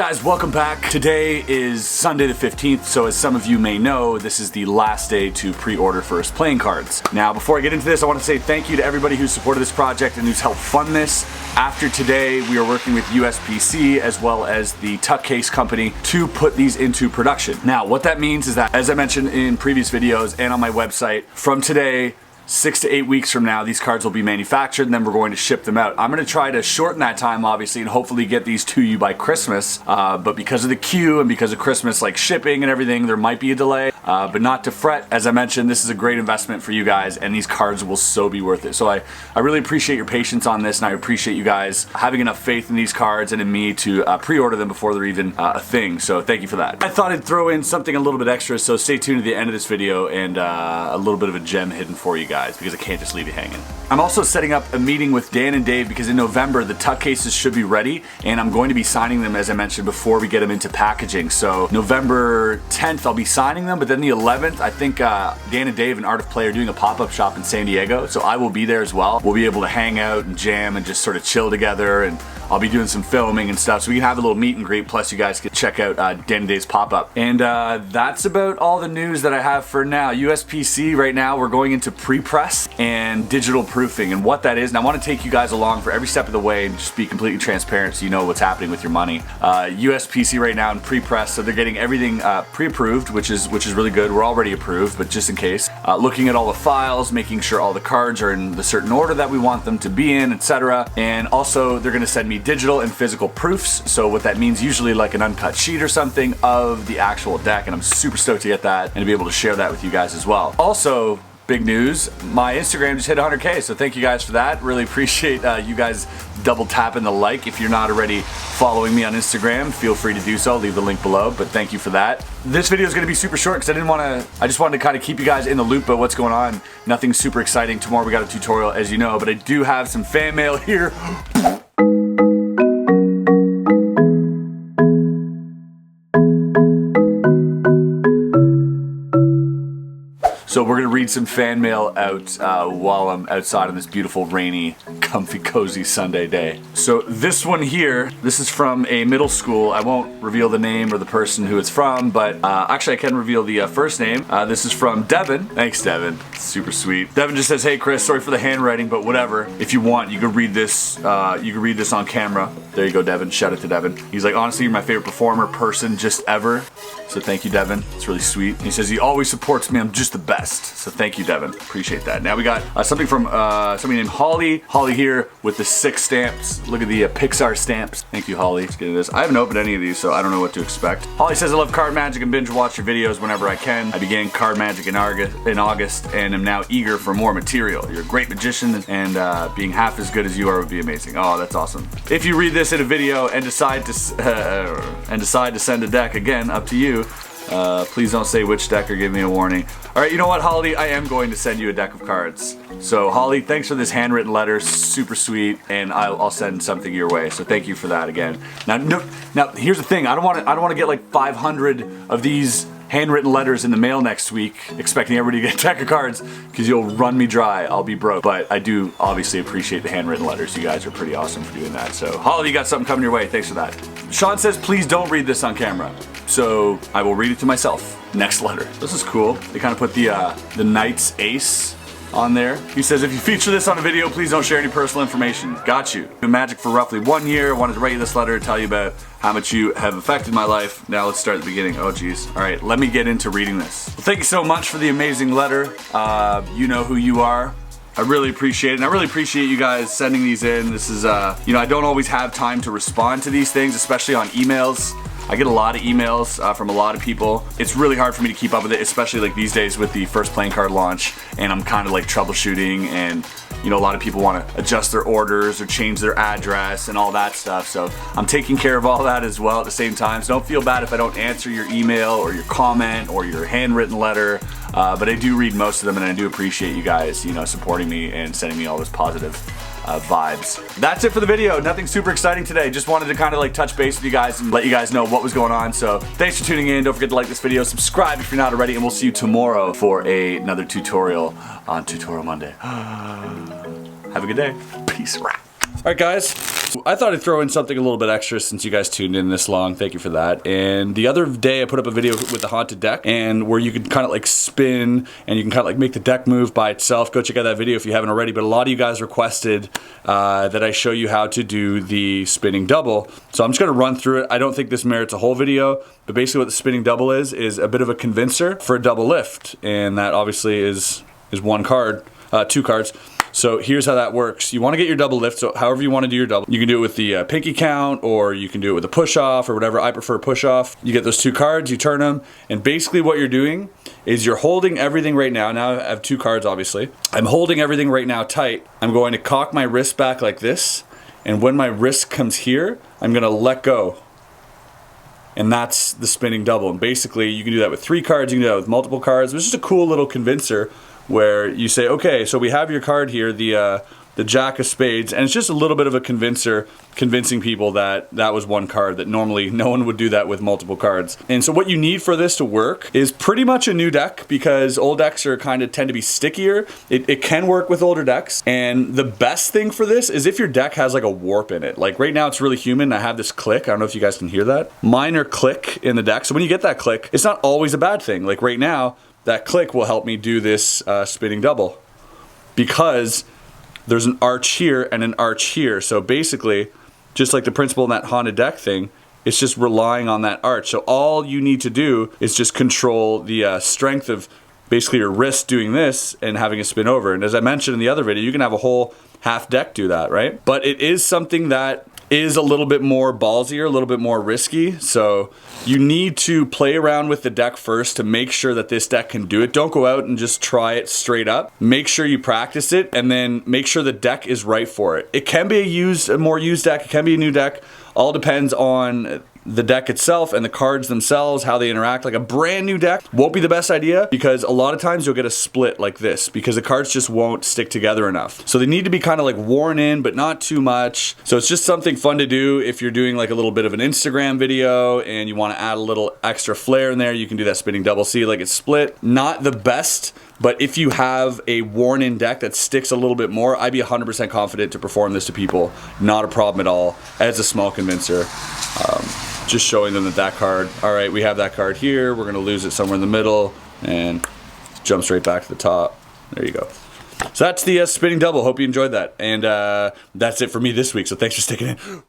Guys, welcome back. Today is Sunday the 15th, so as some of you may know, this is the last day to pre-order first playing cards. Now, before I get into this, I want to say thank you to everybody who supported this project and who's helped fund this. After today, we are working with USPC as well as the Tuck Case Company to put these into production. Now, what that means is that, as I mentioned in previous videos and on my website, from today, 6 to 8 weeks from now, these cards will be manufactured and then we're going to ship them out. I'm going to try to shorten that time, obviously, and hopefully get these to you by Christmas. But because of the queue and because of Christmas, like shipping and everything, there might be a delay. But not to fret. As I mentioned, this is a great investment for you guys and these cards will so be worth it. So I really appreciate your patience on this and I appreciate you guys having enough faith in these cards and in me to pre-order them before they're even a thing. So thank you for that. I thought I'd throw in something a little bit extra, so stay tuned to the end of this video and a little bit of a gem hidden for you guys, because I can't just leave you hanging. I'm also setting up a meeting with Dan and Dave because in November the Tuck cases should be ready and I'm going to be signing them, as I mentioned, before we get them into packaging. So November 10th I'll be signing them, but then the 11th I think Dan and Dave and Art of Play are doing a pop-up shop in San Diego, so I will be there as well. We'll be able to hang out and jam and just sort of chill together, and I'll be doing some filming and stuff, so we can have a little meet and greet, plus you guys can check out Dan and Dave's pop-up. And that's about all the news that I have for now. USPC right now, we're going into pre-press and digital proofing, and what that is, and I want to take you guys along for every step of the way and just be completely transparent so you know what's happening with your money. USPC right now in pre-press, so they're getting everything pre-approved, which is really good. We're already approved, but just in case. Looking at all the files, making sure all the cards are in the certain order that we want them to be in, etc. And also they're going to send me digital and physical proofs, so what that means, usually like an uncut sheet or something of the actual deck, and I'm super stoked to get that and to be able to share that with you guys as well. Also, big news, my Instagram just hit 100K, so thank you guys for that. Really appreciate you guys double tapping the like. If you're not already following me on Instagram, feel free to do so. Leave the link below, but thank you for that. This video is going to be super short because I just wanted to kind of keep you guys in the loop of what's going on. Nothing super exciting. Tomorrow we got a tutorial, as you know, but I do have some fan mail here. So we're gonna read some fan mail out while I'm outside on this beautiful, rainy, comfy, cozy Sunday day. So this one here, this is from a middle school. I won't reveal the name or the person who it's from, but actually I can reveal the first name. This is from Devin. Thanks, Devin. Super sweet. Devin just says, "Hey Chris, sorry for the handwriting, but whatever. If you want, you could read this. You could read this on camera." There you go, Devin. Shout out to Devin. He's like, "Honestly, you're my favorite performer, person, just ever." So thank you, Devin. It's really sweet. He says he always supports me. I'm just the best. So thank you, Devin. Appreciate that. Now we got something from somebody named Holly. Holly here with the 6 stamps. Look at the Pixar stamps. Thank you, Holly. Let's get into this. I haven't opened any of these, so I don't know what to expect. Holly says, "I love card magic and binge watch your videos whenever I can. I began card magic in August and am now eager for more material. You're a great magician, and being half as good as you are would be amazing." Oh, that's awesome. If you read this in a video and decide to send a deck, again, up to you. Please don't say which deck or give me a warning. Alright, you know what, Holly? I am going to send you a deck of cards. So, Holly, thanks for this handwritten letter. Super sweet, and I'll send something your way. So thank you for that again. Now here's the thing. I don't want to get like 500 of these handwritten letters in the mail next week, expecting everybody to get a deck of cards, because you'll run me dry. I'll be broke. But I do obviously appreciate the handwritten letters. You guys are pretty awesome for doing that. So, Holly, you got something coming your way. Thanks for that. Sean says, "Please don't read this on camera." So I will read it to myself. Next letter. This is cool. They kind of put the Knight's Ace on there. He says, "If you feature this on a video, please don't share any personal information. Got you. Been magic for roughly 1 year. Wanted to write you this letter to tell you about how much you have affected my life. Now let's start at the beginning." Oh geez. All right, let me get into reading this. Well, thank you so much for the amazing letter. You know who you are. I really appreciate it, and I really appreciate you guys sending these in. This is, you know, I don't always have time to respond to these things, especially on emails. I get a lot of emails from a lot of people. It's really hard for me to keep up with it, especially like these days with the first playing card launch, and I'm kind of like troubleshooting, and you know, a lot of people want to adjust their orders or change their address and all that stuff, so I'm taking care of all that as well at the same time. So don't feel bad if I don't answer your email or your comment or your handwritten letter, but I do read most of them, and I do appreciate you guys, you know, supporting me and sending me all this positive vibes. That's it for the video. Nothing super exciting today. Just wanted to kind of like touch base with you guys and let you guys know what was going on. So thanks for tuning in. Don't forget to like this video, subscribe if you're not already, and we'll see you tomorrow for another tutorial on Tutorial Monday. Have a good day. Peace. Alright guys, I thought I'd throw in something a little bit extra since you guys tuned in this long. Thank you for that. And the other day I put up a video with the haunted deck, and where you can kind of like spin and you can kind of like make the deck move by itself. Go check out that video if you haven't already. But a lot of you guys requested that I show you how to do the spinning double. So I'm just going to run through it. I don't think this merits a whole video, but basically what the spinning double is a bit of a convincer for a double lift. And that obviously is one card, 2 cards. So here's how that works. You want to get your double lift, so however you want to do your double. You can do it with the pinky count, or you can do it with a push-off, or whatever. I prefer push-off. You get those 2 cards, you turn them, and basically what you're doing is you're holding everything right now. Now I have 2 cards, obviously. I'm holding everything right now tight. I'm going to cock my wrist back like this, and when my wrist comes here, I'm going to let go. And that's the spinning double. And basically, you can do that with 3 cards, you can do that with multiple cards. It's just a cool little convincer where you say, okay, so we have your card here, the Jack of Spades, and it's just a little bit of a convincer, convincing people that that was one card, that normally no one would do that with multiple cards. And so what you need for this to work is pretty much a new deck, because old decks are kind of tend to be stickier. It can work with older decks, and the best thing for this is if your deck has like a warp in it. Like right now it's really humid, and I have this click. I don't know if you guys can hear that. Minor click in the deck. So when you get that click, it's not always a bad thing. Like right now, that click will help me do this spinning double, because there's an arch here and an arch here. So basically, just like the principle in that haunted deck thing, it's just relying on that arch. So all you need to do is just control the strength of basically your wrist doing this and having it spin over. And as I mentioned in the other video, you can have a whole half deck do that, right? But it is something that is a little bit more ballsier, a little bit more risky. So you need to play around with the deck first to make sure that this deck can do it. Don't go out and just try it straight up. Make sure you practice it, and then make sure the deck is right for it. It can be a more used deck, it can be a new deck. All depends on the deck itself and the cards themselves, how they interact. Like a brand new deck won't be the best idea, because a lot of times you'll get a split like this because the cards just won't stick together enough. So they need to be kind of like worn in, but not too much. So it's just something fun to do if you're doing like a little bit of an Instagram video and you want to add a little extra flair in there. You can do that spinning double. See, like it's split. Not the best, but if you have a worn in deck that sticks a little bit more, I'd be 100% confident to perform this to people. Not a problem at all as a small convincer. Just showing them that card, all right, we have that card here, we're gonna lose it somewhere in the middle, and jump straight back to the top. There you go. So that's the spinning double. Hope you enjoyed that. And that's it for me this week, so thanks for sticking in.